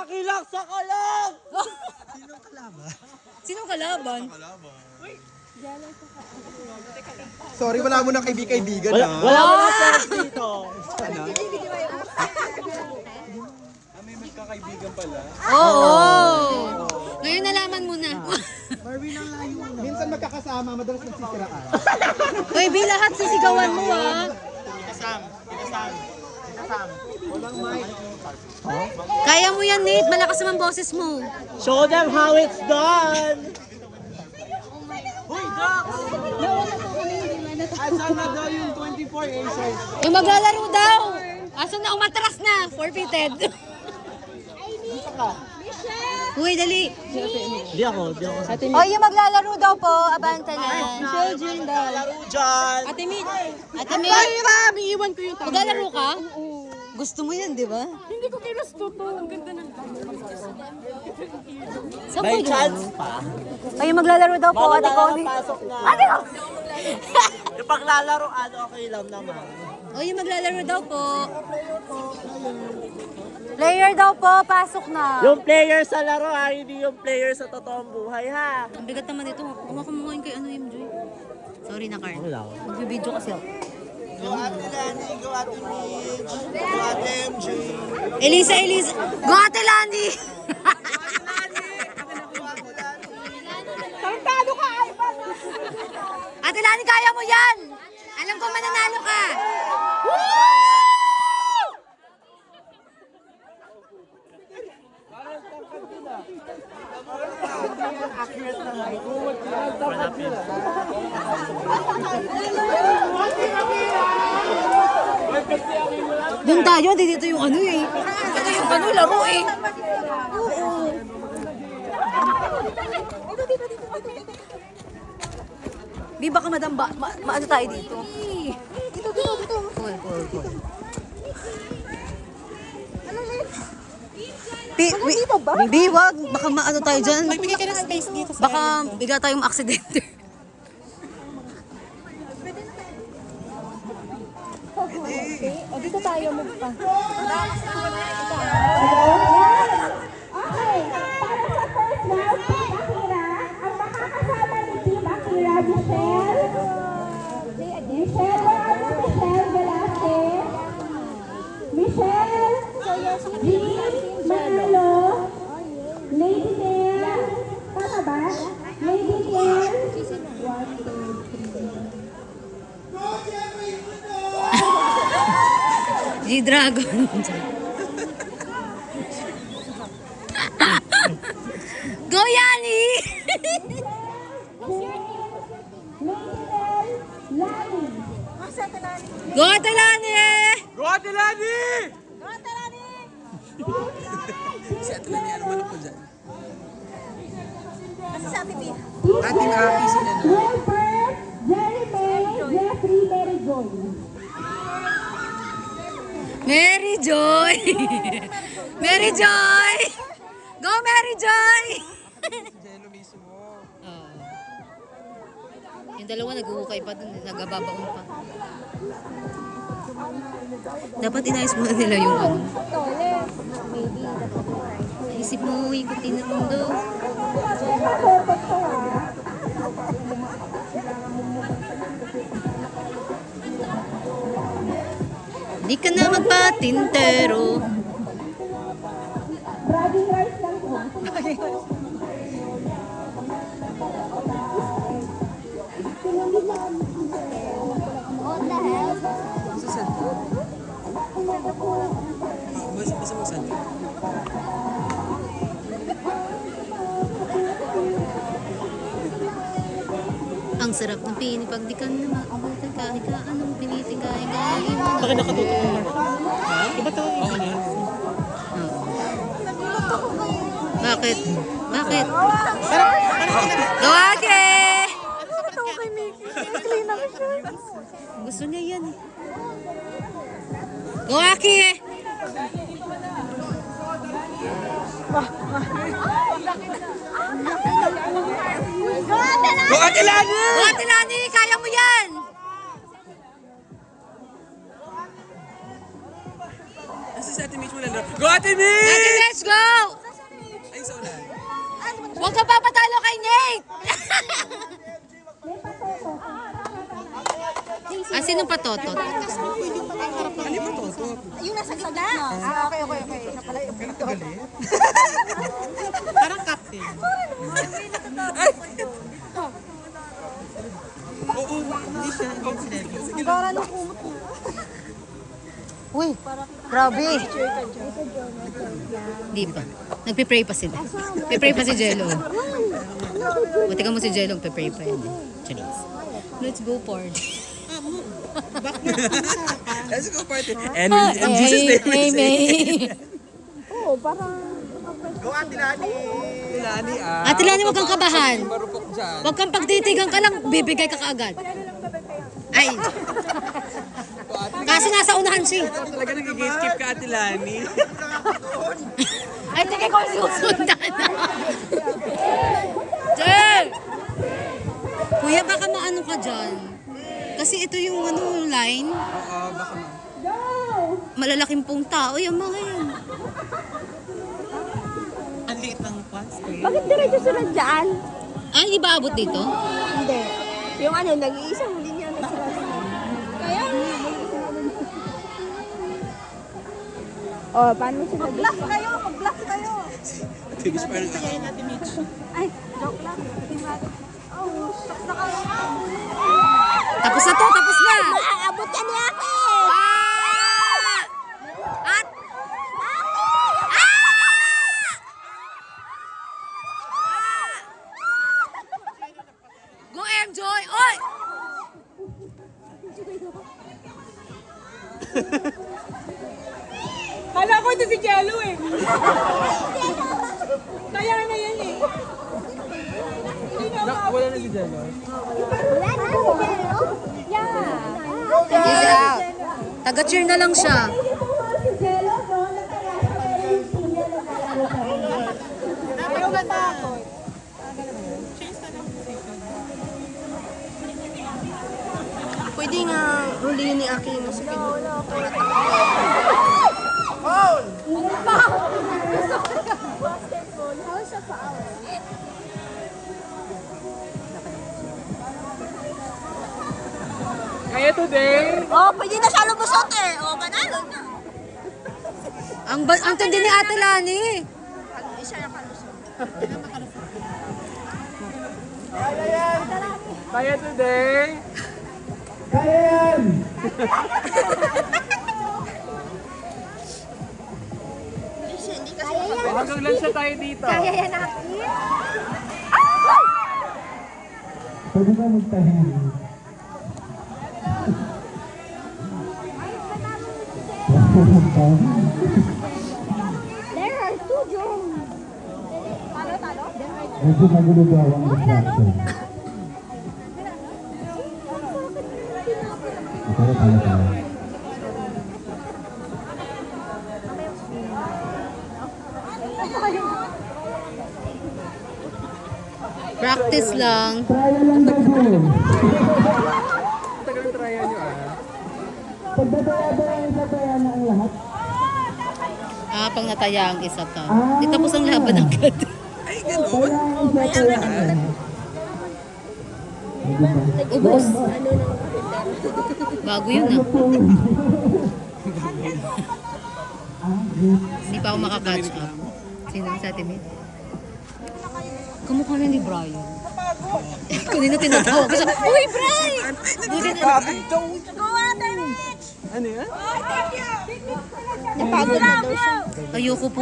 Nakilak sa kalag! Sinong kalaban? Sinong kalaban? Sorry, wala mo na kaibigan Wala mo na friends dito. Sana? May magkakaibigan pala. Oo! Ngayon nalaman mo na. Marvin ang layo na. Minsan magkakasama, madalas nagsisiraan. Uy, Bi, lahat sisigawan mo ah. Walang mic. Kaya mo yan, Nate. Malakas naman boses mo. Show them how it's done! Hoy, Dax! Asan na daw yung 24 Aces? Yung maglalaro daw. Aso na umatras na. Forfeited. Uy, dali. Di ako. Oy, yung maglalaro daw po. Abante na. Laro dyan! Ate Min. Ate Min. Ay, mami, iwan ko yung tama. Maglalaro ka? Gusto mo yan, di ba? Hindi ko kinusto to. Ang ganda ng May chance pa. Ay, yung maglalaro daw po, Ate Connie. Pasok na. Ate ko! Yung paglalaro, okay lang naman. Oy, yung maglalaro daw po. Player daw po, pasok na. Yung player sa laro ha, hindi yung player sa totoong buhay ha. Ang bigat naman ito. Kumakumain kay ano, MJ. Sorry na, Carl. Wala. Mag-video kasi ako. Go Ate Lani, go Ate Mitch, go Ate MJ. Elisa! Go, Ate Lani! Tarantado ka, Ivan! Ate Lani, kaya mo yan! Alam ko mananalo ka! Doon tayo, dito yung ano eh. Ito yung ano, laro eh. Oo. Di baka madam ba, maano tayo dito? Dito. Cool. Bibi, wag. Baka maano tayo dyan. Magbigay ka ng space dito sa Baka bigla tayong aksidente. O, dito tayo magpa. Okay, para sa first round, Team Akira, ang makakasama ni Team Akira, Michelle Velasquez, Michelle G. Manalo, Lady Nair, tama ba? Lady Nair, G-Dragon. Go, Yani! Lani. Go, Ate Lani! Go Ate Lani! Si Ate Lani, ano man po dyan? Ating si ano? Wilbert, Jerry May, Jeffrey, Mary Joy. Mary Joy! Mary Joy! Go, Mary Joy! Jello mismo. Yung dalawa nag-uukay pa dun, nagababaon pa. Dapat inayos muna nila yung ano. Naisip mo, ikutin ang mundo. Di ka na magpatintero. Bragging rights lang po. What the hell? Sa cellphone? Basta mo cellphone. Ang sarap ng pinipag di ka na maabutan kahit ka anong pinitigay gagawin mo na. Bakit nakatutok mo? Diba ito? Okay na yan. Bakit? Bakit? Gawake! Gusto niya yan eh. Gawake! Go Ate Lani! Go, Ate Lani! Kaya mo yan! Nasa si Ate Mitch mo lang. Go Ate Mitch! Ate, let's go! totot. Yung nasa gitna. Okay. Siya pala yung Parang captain. Oo, hindi siya. Uy, grabe. Di pa. Nagpe-pray pa sila. Pe-pray pa si Jello. Buti ka mo si Jello, pe-pray pa yan. Charis. Let's go party. Let's go party. And in Jesus' name we say. Oo, parang... Go, Ate Lani! Lani ah. Ate Lani, huwag kang kabahan. Marupok dyan. Huwag kang pagtitigan ka lang, bibigay ka kaagad. Ay. Kaso nasa unahan siya. Talaga nag-gatekeep ka, Ate Lani. Ay, tingin ko susundan. Jel! Kuya, baka maano ka dyan. Kasi ito yung line. Oo, baka man. Malalaking pong tao. Yung mga yan. Ang liit ng pants. Bakit diretso sila dyan? Ay, di ba abot dito? Hindi. Yung ano, nag-iisang linya na sila. Kaya oh, paano sila? Mag-block kayo! Mag-block kayo! Tibis parang Ay, joke lang. Oh, shock na kayo. Tapos na to, tapos na. Maaabot ka ni ate! At go enjoy! Oy! Hala ko ito si Jello eh. Kaya na yan eh. wala na si Jello. Wala na si Jello? Yeah. Easy out. Taga-cheer na lang siya. Ayaw matakot. Pwede nga huliin ni Aquino sa Paul! basketball. How is that foul? Kaya today. Oh, pwede na siya lumusot eh. Oh, panalo na. Ang tindi ni Ate Lani. Isa na kalusot. Kaya today. Kaya yan! Hindi kasi kaya Hanggang lang siya tayo dito. Kaya yan natin. Pwede ba magtahin? There are two drones. Talo? Medyo magulo daw ang distraction. Pero tayo. Practice lang. Trial lang daw po. Tagal ng trya nyo ah. Pagdadaya ang isa kaya na ang lahat. Pang nataya ang isa ka. Di tapos ang laban agad. Ay, gano'n. Kaya ang isa kaya na. Ubus. Bago yun ah. Hindi pa ako makakatch up. Sino sa atin eh? Kamukha na ni Brian. Kanina tinatawag ko siya. Uy, Brian! Ano yan? Napagod na daw siya. Ayoko po.